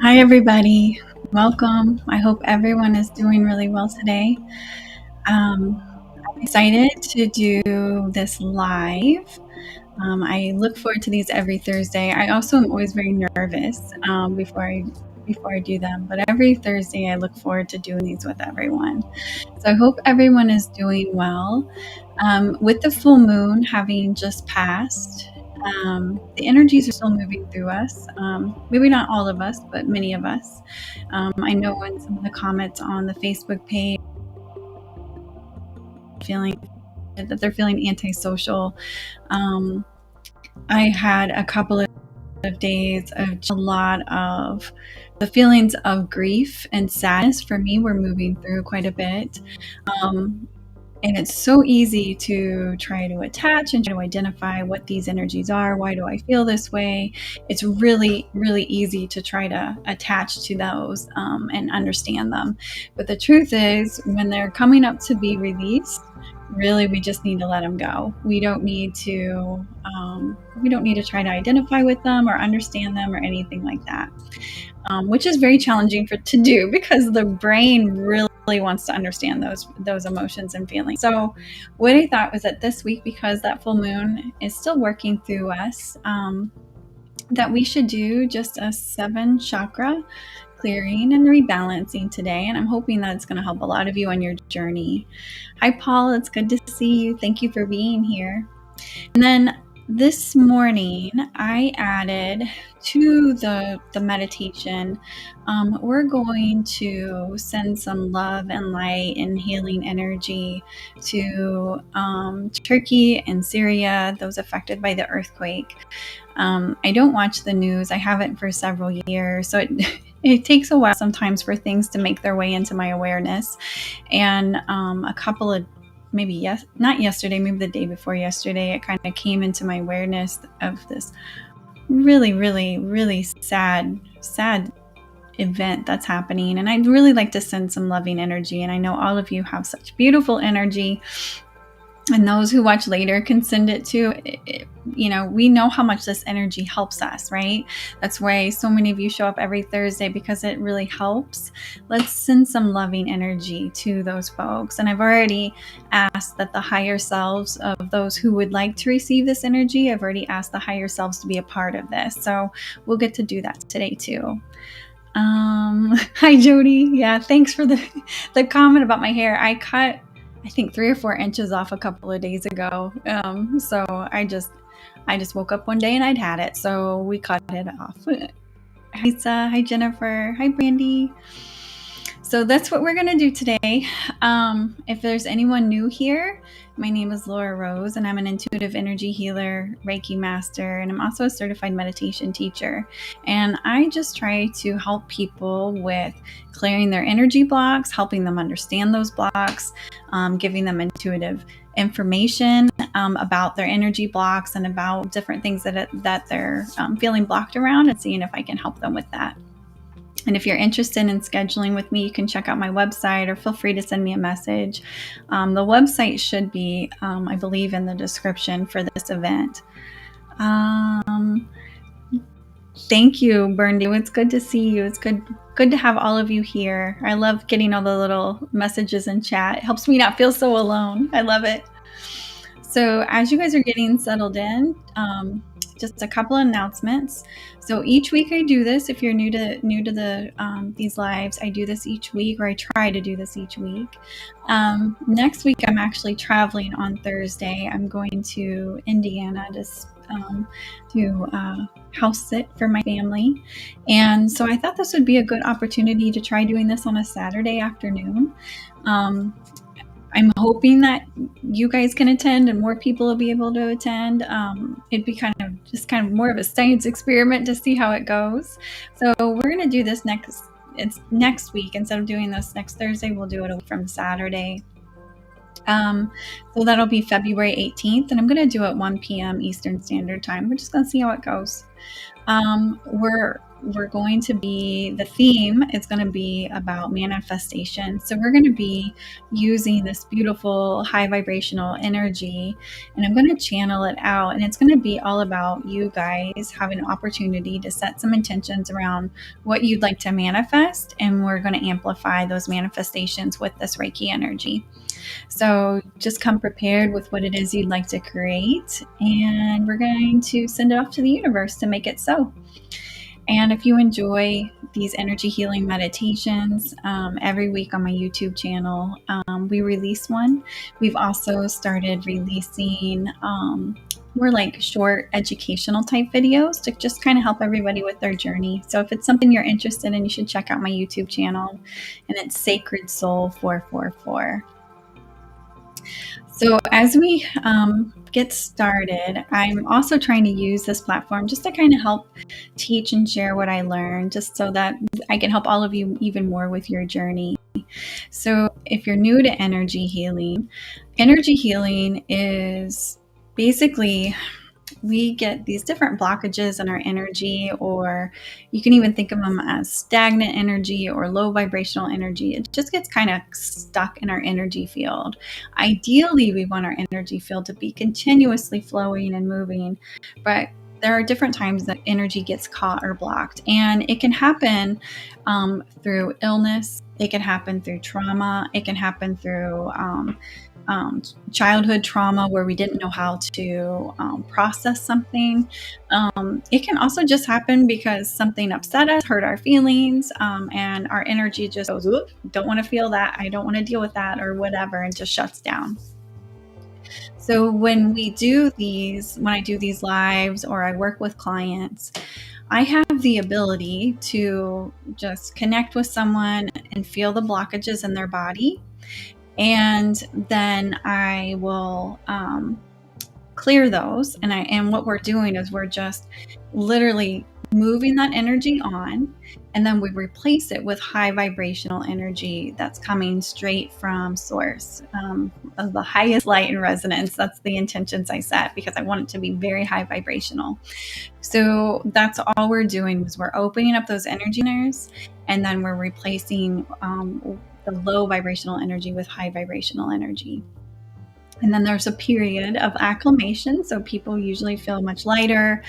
Hi, everybody. Welcome. I hope everyone is doing really well today. I'm excited to do this live. I look forward to these every Thursday. I also am always very nervous before I do them, but every Thursday I look forward to doing these with everyone. So I hope everyone is doing well. With the full moon having just passed, the energies are still moving through us. Maybe not all of us, but many of us. I know in some of the comments on the Facebook page, feeling that they're feeling antisocial. Um, I had a couple of days of a lot of the feelings of grief and sadness for me were moving through quite a bit. Um, And it's so easy to try to attach and try to identify what these energies are. Why do I feel this way? It's really, really easy to try to attach to those and understand them. But the truth is, when they're coming up to be released, really, we just need to let them go. We don't need to try to identify with them or understand them or anything like that. Which is very challenging to do because the brain really wants to understand those emotions and feelings. So what I thought was that this week, because that full moon is still working through us, that we should do just a 7 chakra clearing and rebalancing today. And I'm hoping that it's going to help a lot of you on your journey. Hi, Paul. It's good to see you. Thank you for being here. And then this morning, I added to the meditation, we're going to send some love and light and healing energy to Turkey and Syria, those affected by the earthquake. I don't watch the news. I haven't for several years. So it takes a while sometimes for things to make their way into my awareness. And a couple of not yesterday, maybe the day before yesterday, it kind of came into my awareness of this really, really, really sad event that's happening. And I'd really like to send some loving energy. And I know all of you have such beautiful energy. And those who watch later can send it too. We know how much this energy helps us, right? That's why so many of you show up every Thursday, because it really helps. Let's send some loving energy to those folks. And I've already asked that the higher selves of those who would like to receive this energy, I've already asked the higher selves to be a part of this. So we'll get to do that today too. Hi, Jody. Yeah, thanks for the comment about my hair. I cut, I think, 3 or 4 inches off a couple of days ago. So I just woke up one day and I'd had it, so we cut it off. Hi, Lisa. Hi, Jennifer. Hi, Brandy. So that's what we're going to do today. If there's anyone new here, my name is Laura Rose, and I'm an intuitive energy healer, Reiki master, and I'm also a certified meditation teacher. And I just try to help people with clearing their energy blocks, helping them understand those blocks, giving them intuitive information about their energy blocks and about different things that they're feeling blocked around, and seeing if I can help them with that. And if you're interested in scheduling with me, you can check out my website or feel free to send me a message. The website should be, I believe, in the description for this event. Thank you, Burndy. It's good to see you. It's good to have all of you here. I love getting all the little messages in chat. It helps me not feel so alone. I love it. So as you guys are getting settled in, just a couple of announcements. So each week I do this. If you're new to these lives, I do this each week, or I try to do this each week. Next week I'm actually traveling on Thursday. I'm going to Indiana to house sit for my family, and so I thought this would be a good opportunity to try doing this on a Saturday afternoon. I'm hoping that you guys can attend and more people will be able to attend. It'd be kind of more of a science experiment to see how it goes. So we're going to do this next week. Instead of doing this next Thursday, we'll do it from Saturday. So that'll be February 18th, and I'm going to do it 1 p.m. Eastern Standard Time. We're just going to see how it goes. we're going to be, the theme is going to be about manifestation. So we're going to be using this beautiful high vibrational energy, and I'm going to channel it out. And it's going to be all about you guys having an opportunity to set some intentions around what you'd like to manifest. And we're going to amplify those manifestations with this Reiki energy. So just come prepared with what it is you'd like to create, and we're going to send it off to the universe to make it so. And if you enjoy these energy healing meditations, every week on my YouTube channel, we release one. We've also started releasing more like short educational type videos to just kind of help everybody with their journey. So if it's something you're interested in, you should check out my YouTube channel, and it's Sacred Soul 444. So as we get started, I'm also trying to use this platform just to kind of help teach and share what I learned, just so that I can help all of you even more with your journey. So if you're new to energy healing is basically, we get these different blockages in our energy, or you can even think of them as stagnant energy or low vibrational energy. It just gets kind of stuck in our energy field. Ideally, we want our energy field to be continuously flowing and moving, but there are different times that energy gets caught or blocked, and it can happen through illness. It can happen through trauma. It can happen through childhood trauma where we didn't know how to process something. It can also just happen because something upset us, hurt our feelings, and our energy just goes, "Oop, don't want to feel that. I don't want to deal with that," or whatever, and just shuts down. So when I do these lives, or I work with clients, I have the ability to just connect with someone and feel the blockages in their body. And then I will clear those. And what we're doing is we're just literally moving that energy on, and then we replace it with high vibrational energy that's coming straight from source, of the highest light and resonance. That's the intentions I set, because I want it to be very high vibrational. So that's all we're doing, is we're opening up those energy centers, and then we're replacing the low vibrational energy with high vibrational energy. And then there's a period of acclimation. So people usually feel much lighter,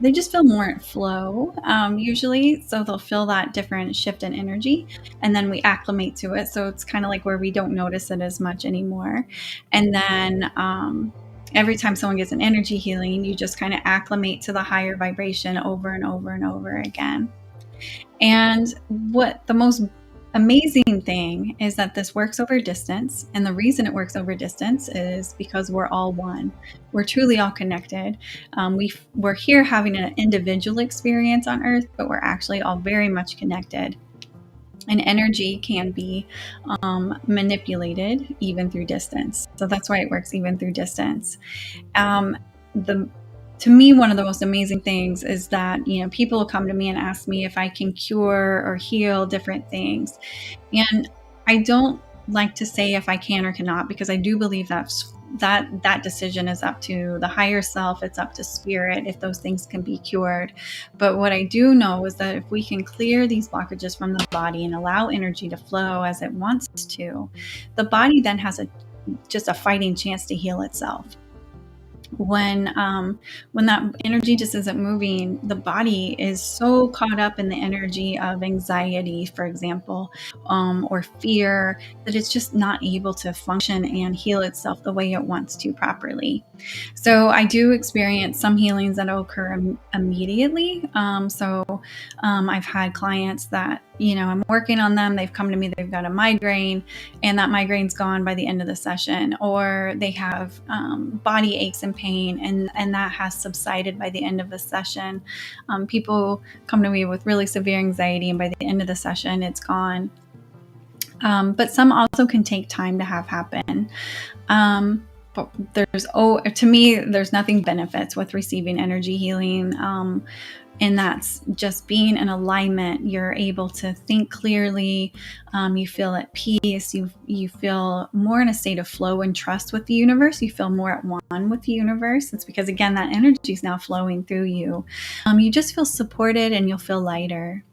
they just feel more at flow, usually. So they'll feel that different shift in energy, and then we acclimate to it. So it's kind of like where we don't notice it as much anymore. And then every time someone gets an energy healing, you just kind of acclimate to the higher vibration over and over and over again. And what the most amazing thing is that this works over distance. And the reason it works over distance is because we're all one. We're truly all connected. We're here having an individual experience on Earth, but we're actually all very much connected. And energy can be manipulated even through distance. So that's why it works even through distance. To me, one of the most amazing things is that, people will come to me and ask me if I can cure or heal different things. And I don't like to say if I can or cannot, because I do believe that decision is up to the higher self. It's up to spirit if those things can be cured. But what I do know is that if we can clear these blockages from the body and allow energy to flow as it wants to, the body then has just a fighting chance to heal itself. When that energy just isn't moving, the body is so caught up in the energy of anxiety, for example, or fear, that it's just not able to function and heal itself the way it wants to properly. So I do experience some healings that occur immediately. I've had clients that, I'm working on them. They've come to me, they've got a migraine, and that migraine's gone by the end of the session, or they have body aches and pain, and that has subsided by the end of the session. People come to me with really severe anxiety, and by the end of the session, it's gone. But some also can take time to have happen. to me, there's nothing benefits with receiving energy healing. And that's just being in alignment. You're able to think clearly. You feel at peace. You feel more in a state of flow and trust with the universe. You feel more at one with the universe. It's because, again, that energy is now flowing through you. You just feel supported and you'll feel lighter.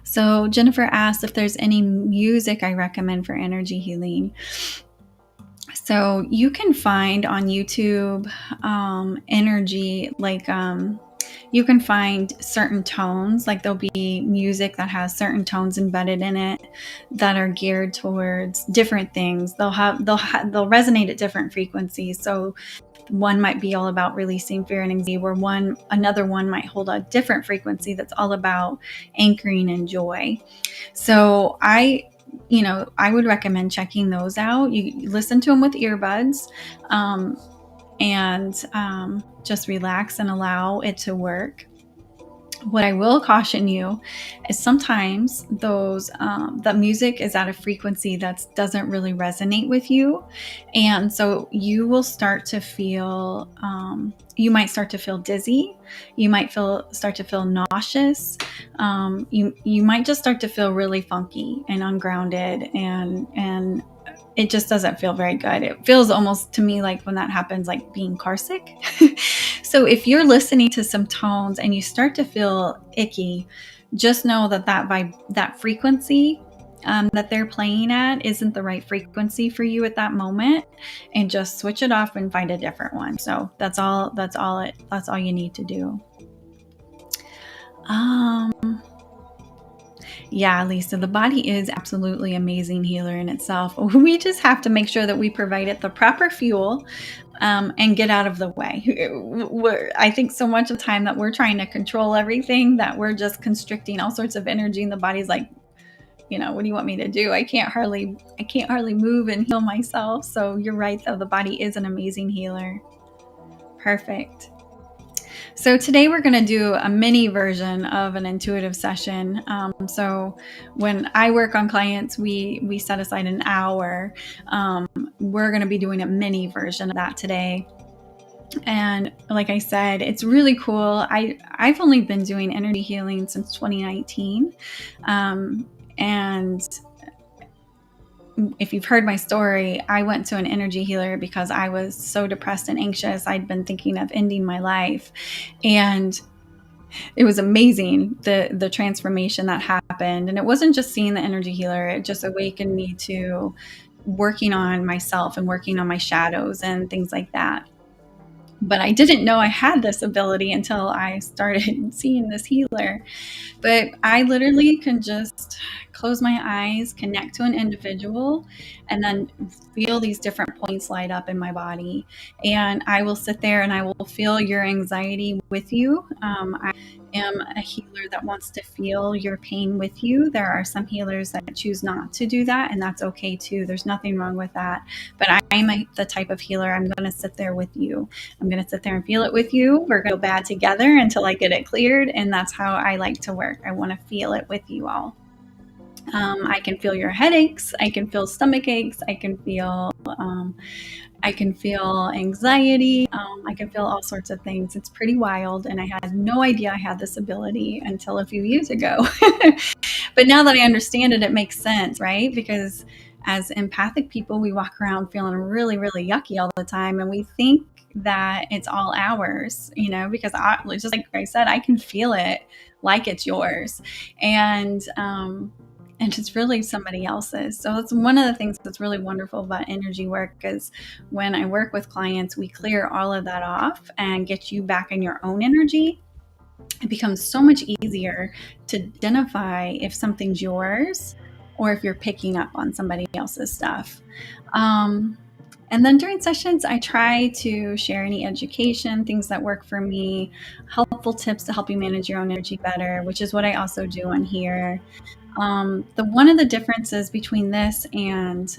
So Jennifer asked if there's any music I recommend for energy healing. So you can find on YouTube energy, like you can find certain tones, like there'll be music that has certain tones embedded in it that are geared towards different things. They'll resonate at different frequencies. So one might be all about releasing fear and anxiety, where another one might hold a different frequency that's all about anchoring and joy. So I would recommend checking those out. You listen to them with earbuds, and just relax and allow it to work. What I will caution you is sometimes the music is at a frequency that doesn't really resonate with you. And so you will start to feel, you might start to feel dizzy. You might start to feel nauseous. You might just start to feel really funky and ungrounded, and it just doesn't feel very good. It feels almost to me like when that happens, like being carsick. So if you're listening to some tones and you start to feel icky, just know that frequency that they're playing at isn't the right frequency for you at that moment, and just switch it off and find a different one. So that's all you need to do. Yeah, Lisa, the body is absolutely amazing healer in itself. We just have to make sure that we provide it the proper fuel and get out of the way. I think so much of the time that we're trying to control everything, that we're just constricting all sorts of energy, and the body's like, what do you want me to do? I can't hardly move and heal myself. So you're right, though, the body is an amazing healer. Perfect. So today we're going to do a mini version of an intuitive session. So when I work on clients, we set aside an hour. We're going to be doing a mini version of that today. And like I said, it's really cool. I've only been doing energy healing since 2019. And if you've heard my story, I went to an energy healer because I was so depressed and anxious. I'd been thinking of ending my life, and it was amazing, the transformation that happened. And it wasn't just seeing the energy healer, it just awakened me to working on myself and working on my shadows and things like that. But I didn't know I had this ability until I started seeing this healer. But I literally can just close my eyes, connect to an individual, and then feel these different points light up in my body. And I will sit there and I will feel your anxiety with you. I am a healer that wants to feel your pain with you. There are some healers that choose not to do that, and that's okay too. There's nothing wrong with that. But I'm the type of healer, I'm going to sit there with you. I'm going to sit there and feel it with you. We're going to go bad together until I get it cleared. And that's how I like to work. I want to feel it with you all. I can feel your headaches. I can feel stomach aches. I can feel anxiety. I can feel all sorts of things. It's pretty wild. And I had no idea I had this ability until a few years ago. But now that I understand it, it makes sense, right? Because as empathic people, we walk around feeling really, really yucky all the time. And we think that it's all ours, because just like I said, I can feel it like it's yours. And it's really somebody else's. So it's one of the things that's really wonderful about energy work, is when I work with clients, we clear all of that off and get you back in your own energy. It becomes so much easier to identify if something's yours or if you're picking up on somebody else's stuff. And then during sessions, I try to share any education, things that work for me, helpful tips to help you manage your own energy better, which is what I also do on here. One of the differences between this and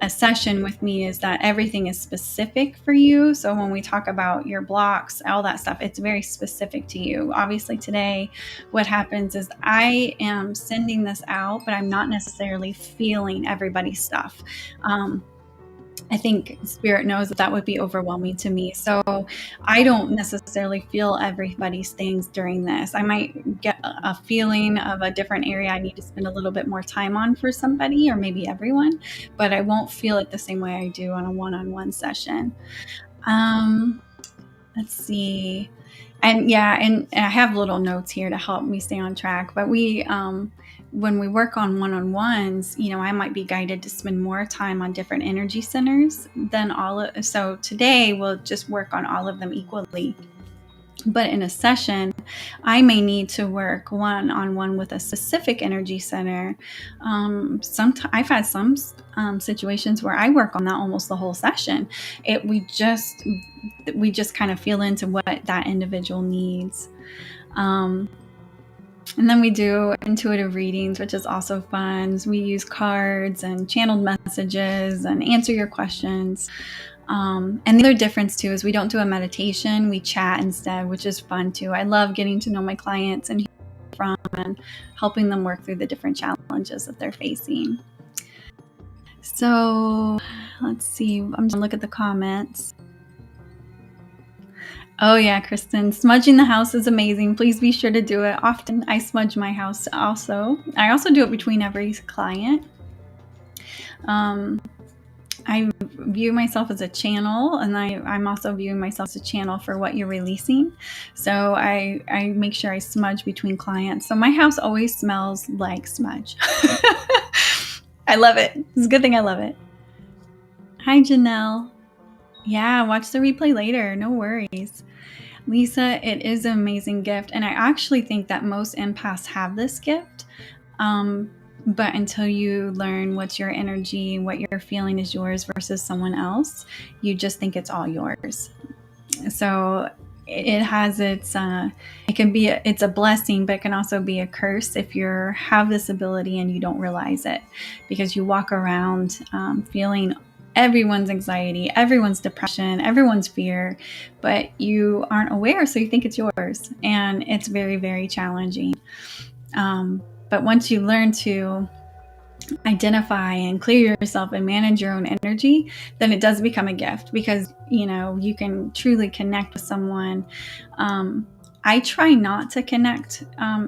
a session with me is that everything is specific for you. So when we talk about your blocks, all that stuff, it's very specific to you. Obviously today, what happens is I am sending this out, but I'm not necessarily feeling everybody's stuff. I think spirit knows that would be overwhelming to me. So I don't necessarily feel everybody's things during this. I might get a feeling of a different area I need to spend a little bit more time on for somebody, or maybe everyone, but I won't feel it the same way I do on a one-on-one session. Let's see. And I have little notes here to help me stay on track. But when we work on one-on-ones, I might be guided to spend more time on different energy centers than so today we'll just work on all of them equally. But in a session, I may need to work one-on-one with a specific energy center. I've had some situations where I work on that almost the whole session. We just kind of feel into what that individual needs. And then we do intuitive readings, which is also fun. We use cards and channeled messages and answer your questions. And the other difference too is we don't do a meditation, we chat instead, which is fun too. I love getting to know my clients and hearing from and helping them work through the different challenges that they're facing. So let's see, I'm just gonna look at the comments. Oh yeah, Kristen, smudging the house is amazing. Please be sure to do it often. I smudge my house also. I also do it between every client. I view myself as a channel, and I'm also viewing myself as a channel for what you're releasing. So I make sure I smudge between clients. So my house always smells like smudge. I love it. It's a good thing I love it. Hi, Janelle. Yeah, watch the replay later. No worries. Lisa, it is an amazing gift. And I actually think that most empaths have this gift. But until you learn what's your energy, what you're feeling is yours versus someone else, you just think it's all yours. So it has it's a blessing, but it can also be a curse if you have this ability and you don't realize it, because you walk around feeling everyone's anxiety, everyone's depression, everyone's fear, but you aren't aware, so you think it's yours, and it's very, very challenging. But once you learn to identify and clear yourself and manage your own energy, then it does become a gift, because you can truly connect with someone. I try not to connect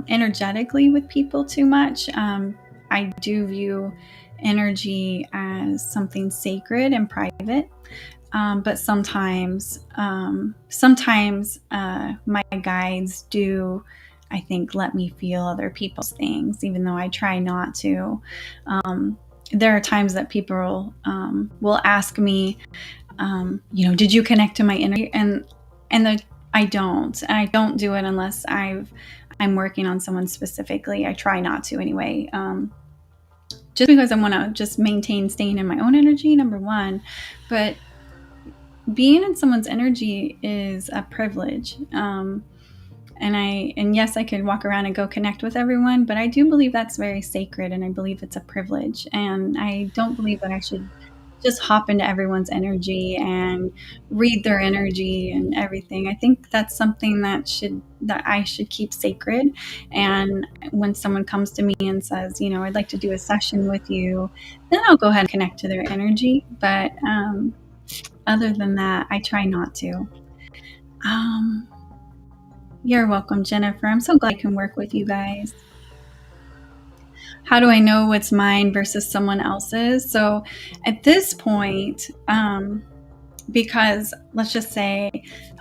energetically with people too much. I do view energy as something sacred and private, but sometimes my guides do, I think, let me feel other people's things, even though I try not to. There are times that people will ask me, did you connect to my energy? And I don't. And I don't do it unless I'm working on someone specifically. I try not to anyway. Just because I want to just maintain staying in my own energy, number one. But being in someone's energy is a privilege. And yes, I could walk around and go connect with everyone, but I do believe that's very sacred, and I believe it's a privilege. And I don't believe that I should just hop into everyone's energy and read their energy and everything. I think that's something that I should keep sacred. And when someone comes to me and says, I'd like to do a session with you, then I'll go ahead and connect to their energy. But other than that, I try not to. You're welcome, Jennifer. I'm so glad I can work with you guys. How do I know what's mine versus someone else's? So at this point, because let's just say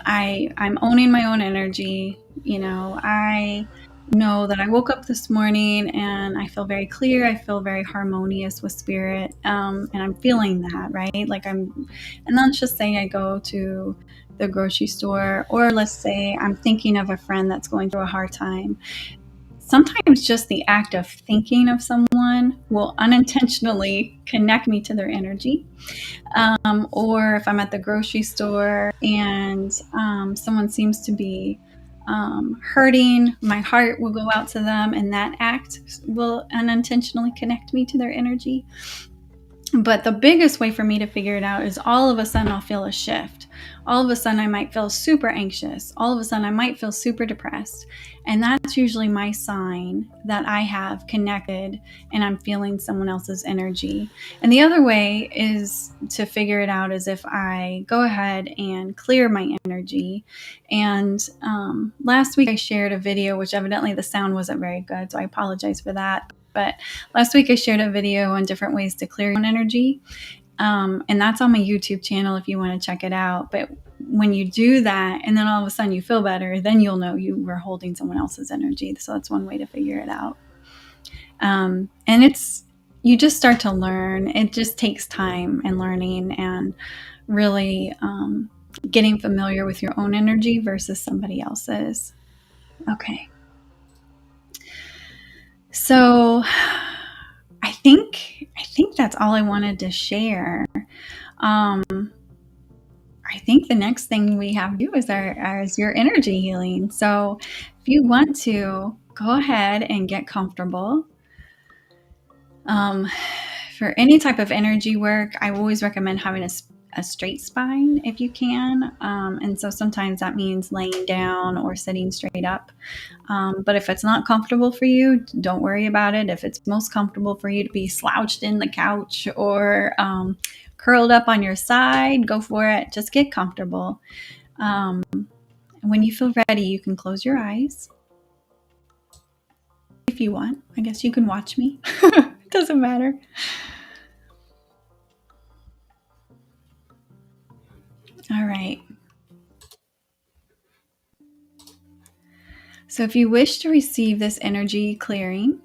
I'm owning my own energy, I know that I woke up this morning and I feel very clear. I feel very harmonious with spirit. And I'm feeling that, right? And then let's just say I go to the grocery store, or let's say I'm thinking of a friend that's going through a hard time. Sometimes just the act of thinking of someone will unintentionally connect me to their energy. Or if I'm at the grocery store and someone seems to be hurting, my heart will go out to them, and that act will unintentionally connect me to their energy. But the biggest way for me to figure it out is all of a sudden I'll feel a shift. All of a sudden I might feel super anxious. All of a sudden I might feel super depressed. And that's usually my sign that I have connected and I'm feeling someone else's energy. And the other way is to figure it out is if I go ahead and clear my energy. And last week I shared a video, which evidently the sound wasn't very good, so I apologize for that. But last week I shared a video on different ways to clear your own energy. And that's on my YouTube channel if you want to check it out. But when you do that and then all of a sudden you feel better, then you'll know you were holding someone else's energy. So that's one way to figure it out. And you just start to learn. It just takes time and learning and really getting familiar with your own energy versus somebody else's. Okay. So I think that's all I wanted to share. I think the next thing we have to do is your energy healing. So if you want to, go ahead and get comfortable. For any type of energy work, I always recommend having a straight spine if you can. And so sometimes that means laying down or sitting straight up. But if it's not comfortable for you, don't worry about it. If it's most comfortable for you to be slouched in the couch or curled up on your side, go for it. Just get comfortable. When you feel ready, you can close your eyes. If you want, I guess you can watch me. It doesn't matter. All right. So if you wish to receive this energy clearing,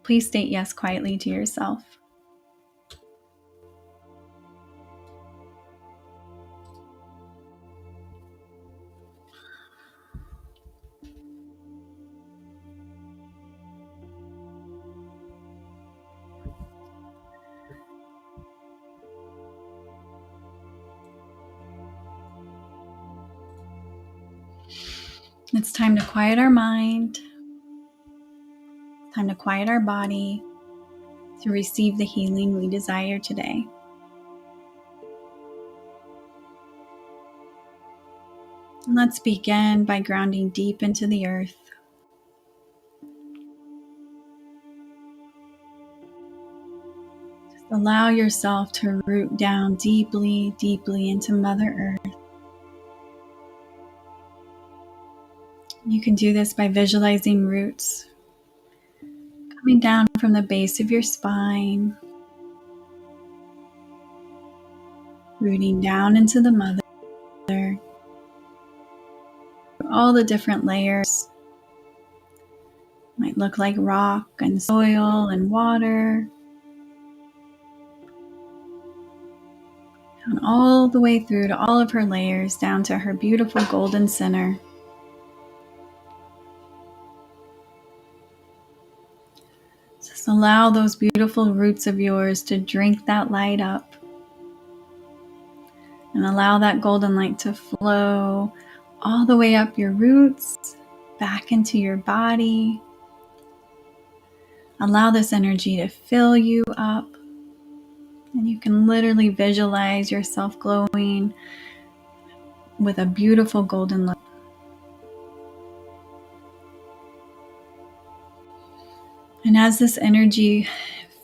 please state yes quietly to yourself. It's time to quiet our mind, time to quiet our body to receive the healing we desire today. And let's begin by grounding deep into the earth. Just allow yourself to root down deeply, deeply into Mother Earth. You can do this by visualizing roots coming down from the base of your spine, rooting down into the mother, all the different layers. Might look like rock and soil and water, down all the way through to all of her layers, down to her beautiful golden center. Just allow those beautiful roots of yours to drink that light up. And allow that golden light to flow all the way up your roots, back into your body. Allow this energy to fill you up. And you can literally visualize yourself glowing with a beautiful golden light. And as this energy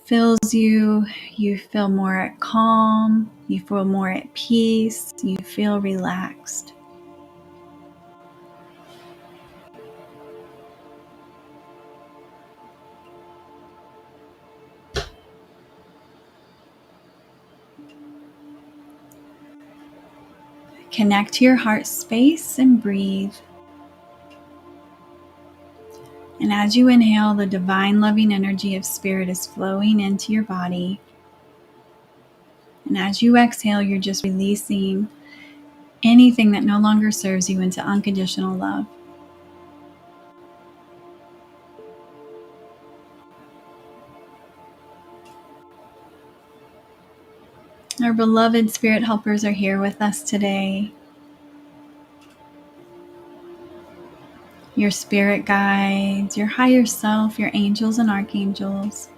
fills you, you feel more at calm, you feel more at peace, you feel relaxed. Connect to your heart space and breathe. And as you inhale, the divine loving energy of spirit is flowing into your body. And as you exhale, you're just releasing anything that no longer serves you into unconditional love. Our beloved spirit helpers are here with us today. Your spirit guides, your higher self, your angels and archangels.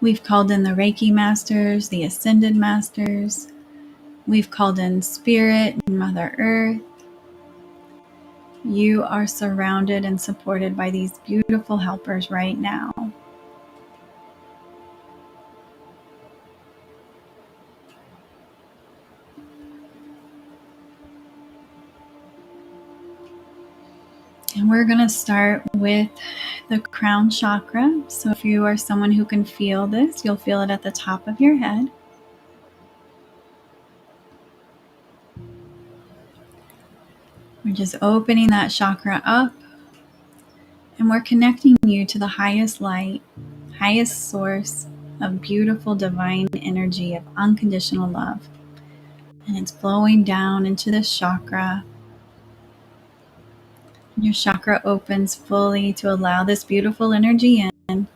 We've called in the Reiki masters, the ascended masters. We've called in Spirit and Mother Earth. You are surrounded and supported by these beautiful helpers right now. And we're going to start with the crown chakra. So if you are someone who can feel this, you'll feel it at the top of your head. We're just opening that chakra up, and we're connecting you to the highest light, highest source of beautiful divine energy of unconditional love. And it's flowing down into this chakra. Your chakra opens fully to allow this beautiful energy in.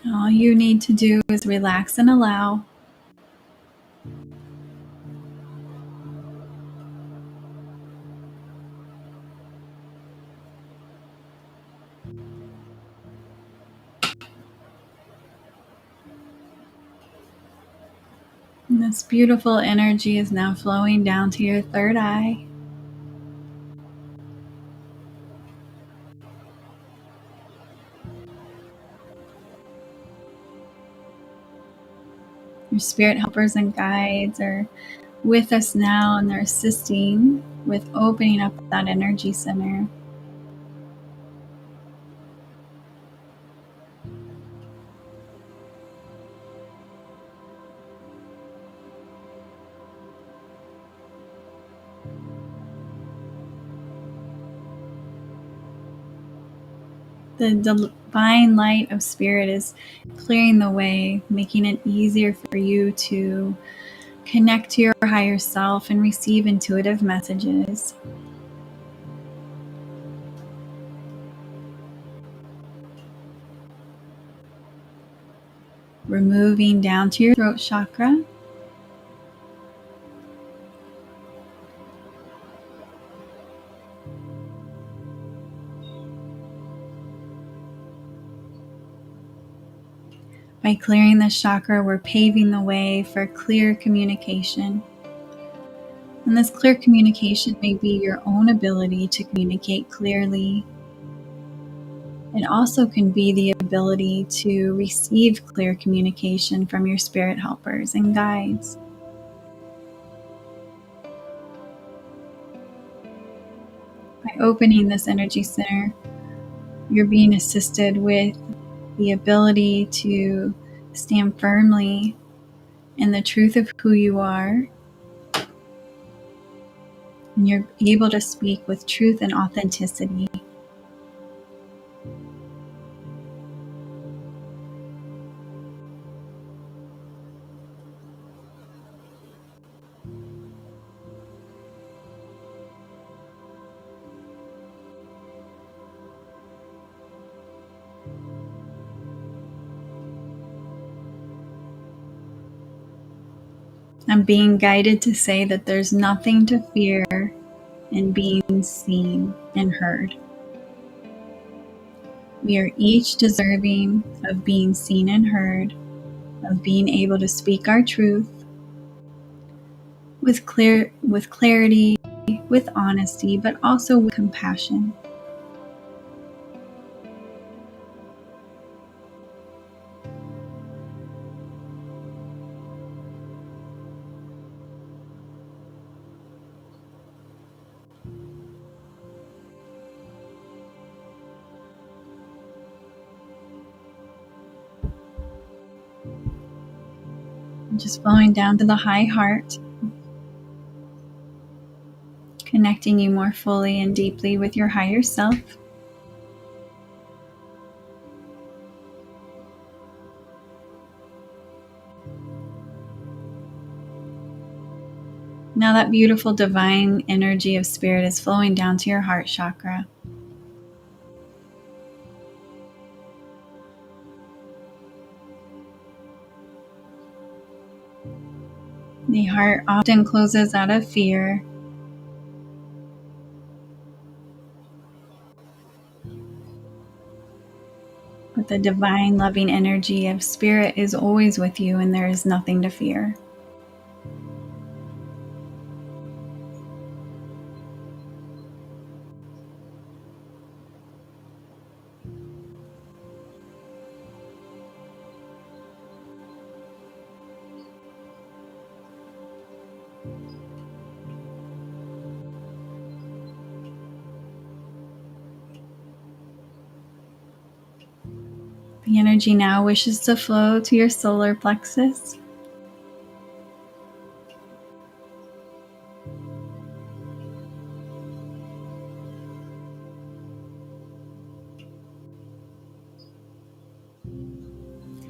All you need to do is relax and allow. And this beautiful energy is now flowing down to your third eye. Your spirit helpers and guides are with us now, and they're assisting with opening up that energy center. The divine light of spirit is clearing the way, making it easier for you to connect to your higher self and receive intuitive messages. We're moving down to your throat chakra. By clearing this chakra, we're paving the way for clear communication. And this clear communication may be your own ability to communicate clearly. It also can be the ability to receive clear communication from your spirit helpers and guides. By opening this energy center, you're being assisted with the ability to stand firmly in the truth of who you are. And you're able to speak with truth and authenticity. I'm being guided to say that there's nothing to fear in being seen and heard. We are each deserving of being seen and heard, of being able to speak our truth with clarity, with honesty, but also with compassion. Just flowing down to the high heart, connecting you more fully and deeply with your higher self. Now that beautiful divine energy of spirit is flowing down to your heart chakra. The heart often closes out of fear. But the divine loving energy of spirit is always with you, and there is nothing to fear. The energy now wishes to flow to your solar plexus.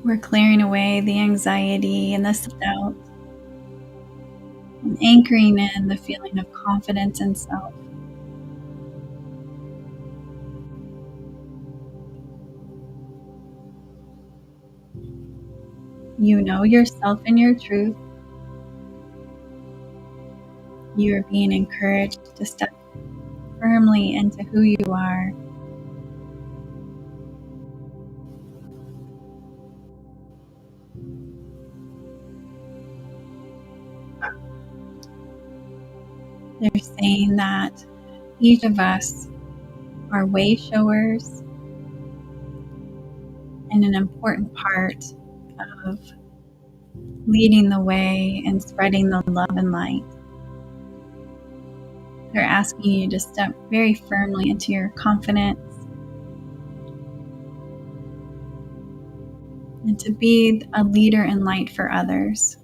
We're clearing away the anxiety and the self-doubt and anchoring in the feeling of confidence in self. You know yourself and your truth. You are being encouraged to step firmly into who you are. They're saying that each of us are way showers and an important part of leading the way and spreading the love and light. They're asking you to step very firmly into your confidence and to be a leader in light for others.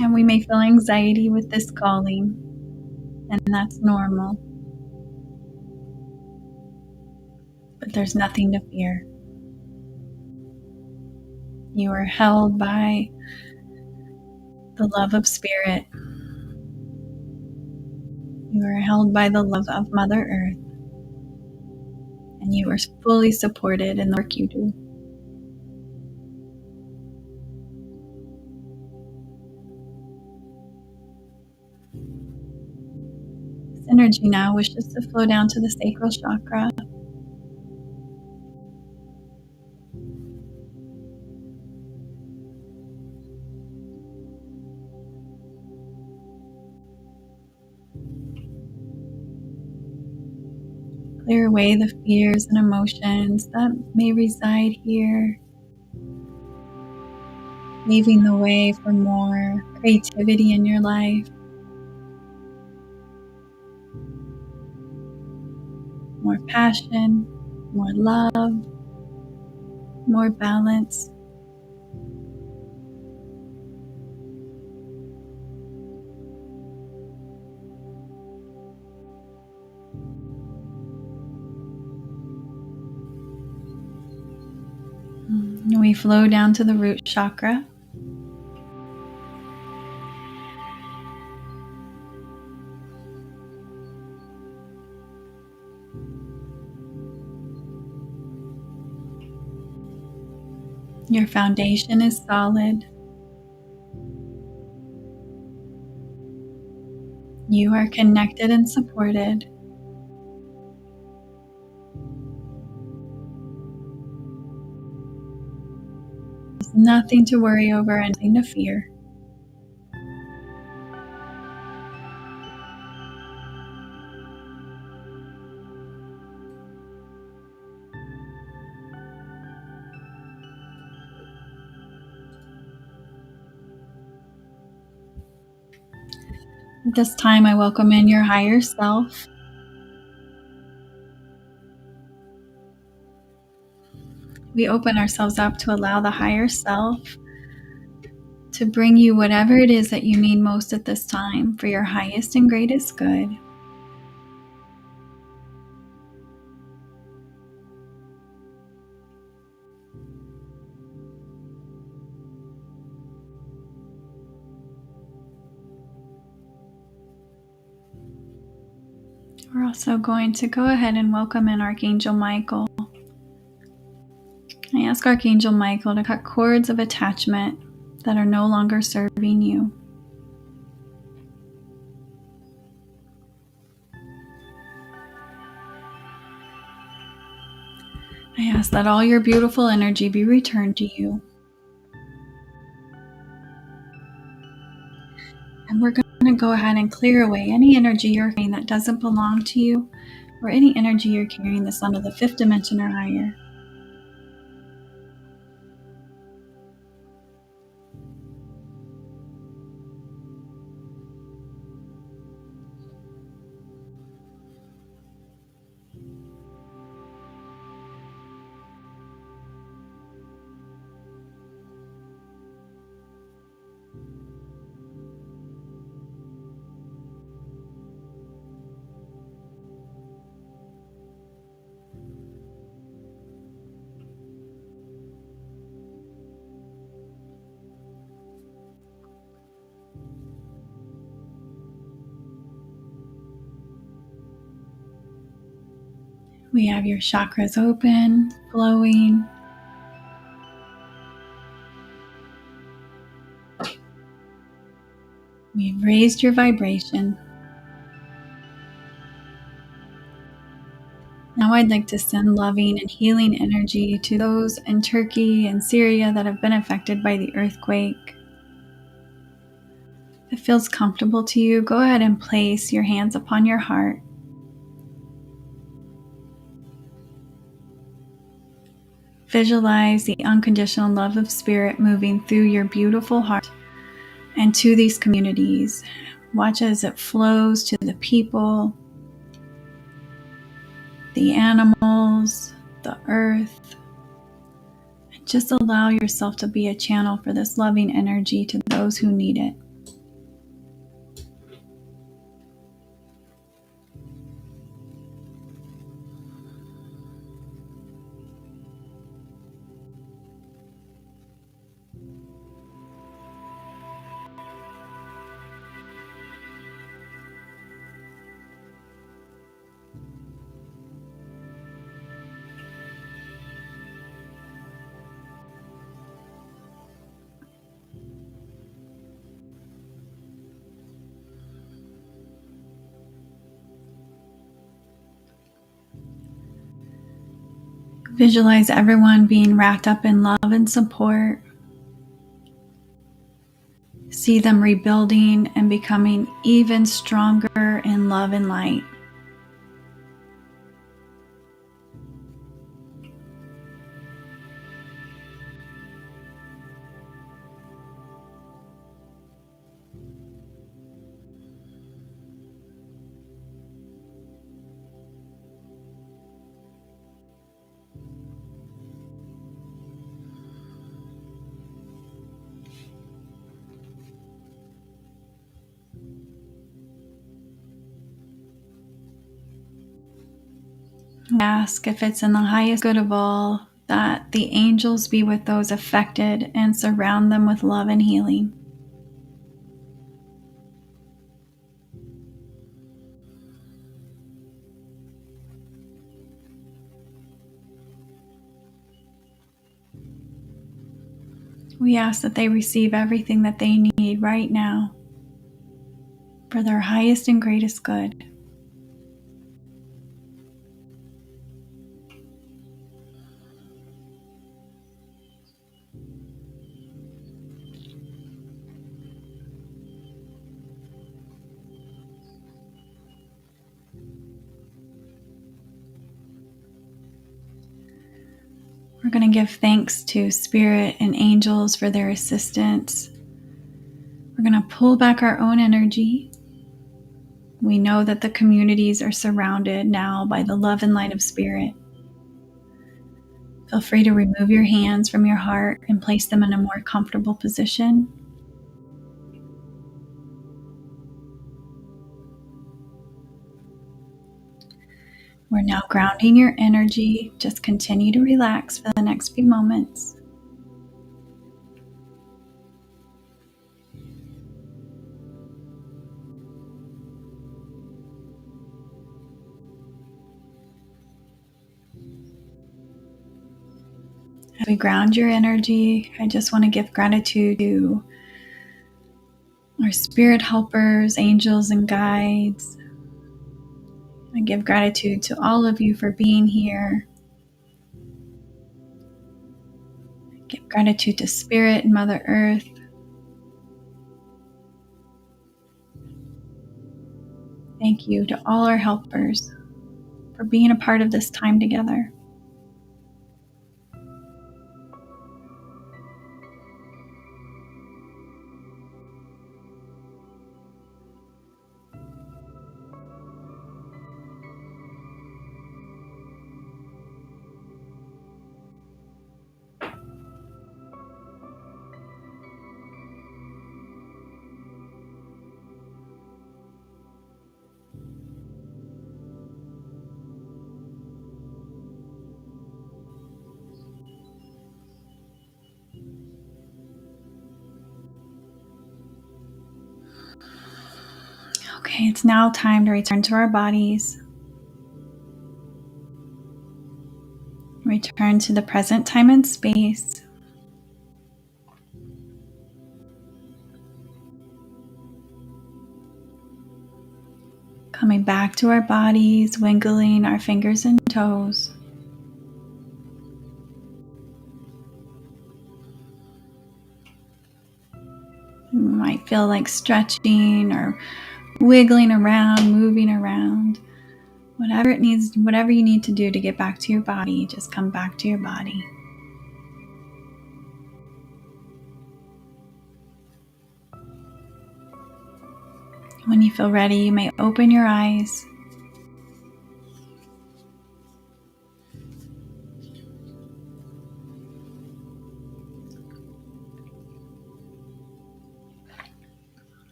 And we may feel anxiety with this calling, and that's normal. But there's nothing to fear. You are held by the love of spirit. You are held by the love of Mother Earth. And you are fully supported in the work you do. This energy now wishes to flow down to the sacral chakra. Clear away the fears and emotions that may reside here, paving the way for more creativity in your life, more passion, more love, more balance. And we flow down to the root chakra. Your foundation is solid. You are connected and supported. There's nothing to worry over and nothing to fear. At this time, I welcome in your higher self. We open ourselves up to allow the higher self to bring you whatever it is that you need most at this time for your highest and greatest good. We're also going to go ahead and welcome in Archangel Michael. ask Archangel Michael to cut cords of attachment that are no longer serving you. I ask that all your beautiful energy be returned to you. And we're going to go ahead and clear away any energy you're carrying that doesn't belong to you, or any energy you're carrying that's under the 5th dimension or higher. We have your chakras open, flowing. We've raised your vibration. Now I'd like to send loving and healing energy to those in Turkey and Syria that have been affected by the earthquake. If it feels comfortable to you, go ahead and place your hands upon your heart. Visualize the unconditional love of Spirit moving through your beautiful heart and to these communities. Watch as it flows to the people, the animals, the earth. And just allow yourself to be a channel for this loving energy to those who need it. Visualize everyone being wrapped up in love and support. See them rebuilding and becoming even stronger in love and light. Ask if it's in the highest good of all that the angels be with those affected and surround them with love and healing. We ask that they receive everything that they need right now for their highest and greatest good. We're going to give thanks to Spirit and angels for their assistance. We're going to pull back our own energy. We know that the communities are surrounded now by the love and light of Spirit. Feel free to remove your hands from your heart and place them in a more comfortable position. We're now grounding your energy. Just continue to relax for the next few moments. we ground your energy, I just want to give gratitude to our spirit helpers, angels, and guides. I give gratitude to all of you for being here. I give gratitude to Spirit and Mother Earth. Thank you to all our helpers for being a part of this time together. Okay, it's now time to return to our bodies. Return to the present time and space. Coming back to our bodies, wiggling our fingers and toes. You might feel like stretching or wiggling around, moving around. Whatever you need to do to get back to your body, just come back to your body. When you feel ready, you may open your eyes.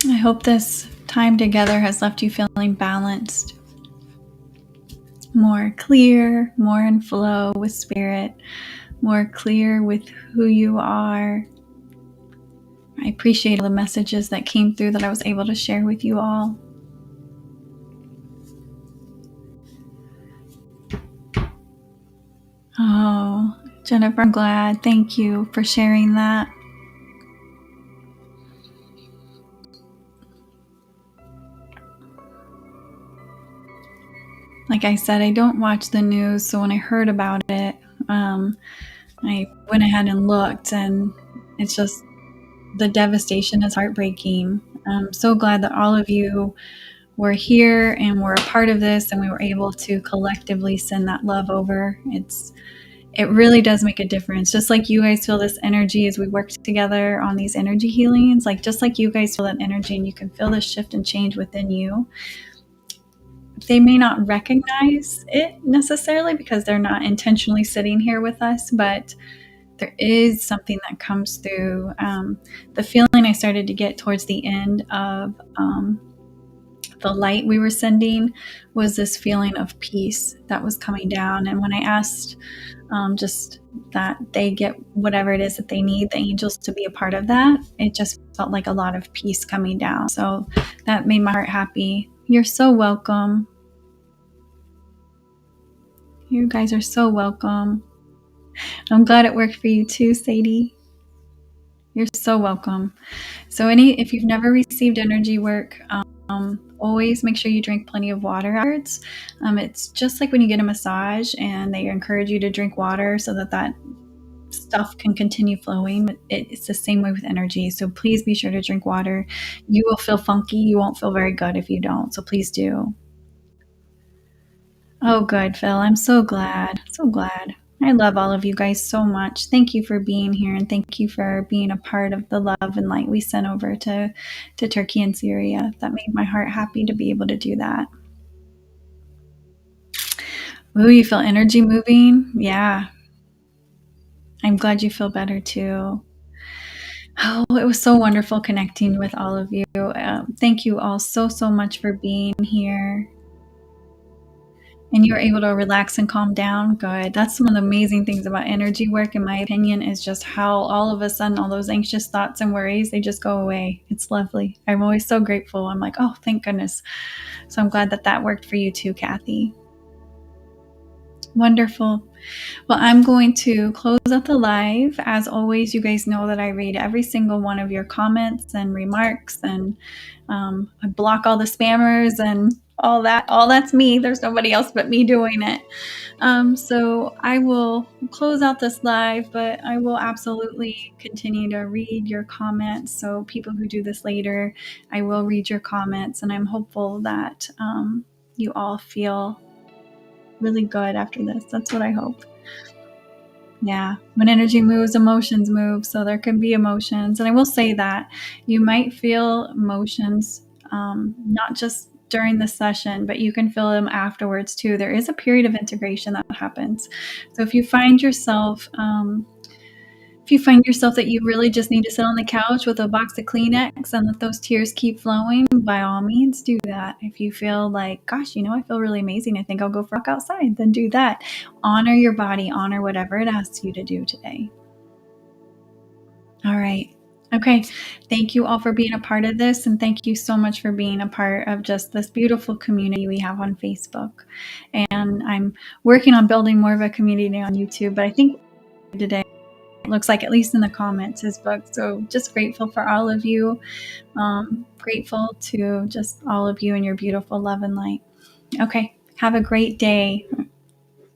I hope this time together has left you feeling balanced, more clear, more in flow with spirit, more clear with who you are. I appreciate all the messages that came through that I was able to share with you all. Oh, Jennifer, I'm glad. Thank you for sharing that. Like I said, I don't watch the news, so when I heard about it, I went ahead and looked, and it's just, the devastation is heartbreaking. I'm so glad that all of you were here and were a part of this, and we were able to collectively send that love over. It really does make a difference. Just like you guys feel this energy as we work together on these energy healings, like just like you guys feel that energy and you can feel the shift and change within you. They may not recognize it necessarily because they're not intentionally sitting here with us, but there is something that comes through. The feeling I started to get towards the end of the light we were sending was this feeling of peace that was coming down. And when I asked just that they get whatever it is that they need, the angels to be a part of that, it just felt like a lot of peace coming down. So that made my heart happy. You're so welcome. You guys are so welcome. I'm glad it worked for you too, Sadie. You're so welcome. So if you've never received energy work, always make sure you drink plenty of water afterwards. It's just like when you get a massage and they encourage you to drink water so that stuff can continue flowing. It's the same way with energy. So please be sure to drink water. You will feel funky. You won't feel very good if you don't. So please do. Oh, good, Phil. I'm so glad. So glad. I love all of you guys so much. Thank you for being here, and thank you for being a part of the love and light we sent over to Turkey and Syria. That made my heart happy to be able to do that. Ooh, you feel energy moving? Yeah. I'm glad you feel better too. Oh, it was so wonderful connecting with all of you. Thank you all so much for being here. And you're able to relax and calm down. Good. That's one of the amazing things about energy work, in my opinion, is just how all of a sudden all those anxious thoughts and worries, they just go away. It's lovely. I'm always so grateful. I'm like, oh, thank goodness. So I'm glad that that worked for you too, Kathy. Wonderful. Well, I'm going to close out the live. As always, you guys know that I read every single one of your comments and remarks, and I block all the spammers and all that. All that's me. There's nobody else but me doing it. So I will close out this live, but I will absolutely continue to read your comments. So people who do this later, I will read your comments, and I'm hopeful that you all feel really good after this. That's what I hope. Yeah. When energy moves, emotions move. So there can be emotions. And I will say that you might feel emotions, not just during the session, but you can feel them afterwards too. There is a period of integration that happens. So if you find yourself that you really just need to sit on the couch with a box of Kleenex and let those tears keep flowing, by all means do that. If you feel like, gosh, I feel really amazing, I think I'll go for a walk outside, then do that. Honor your body, honor whatever it asks you to do today. All right. Okay. Thank you all for being a part of this. And thank you so much for being a part of just this beautiful community we have on Facebook. And I'm working on building more of a community on YouTube, but I think today, it looks like, at least in the comments, is booked. So just grateful for all of you. Grateful to just all of you and your beautiful love and light. Okay. Have a great day.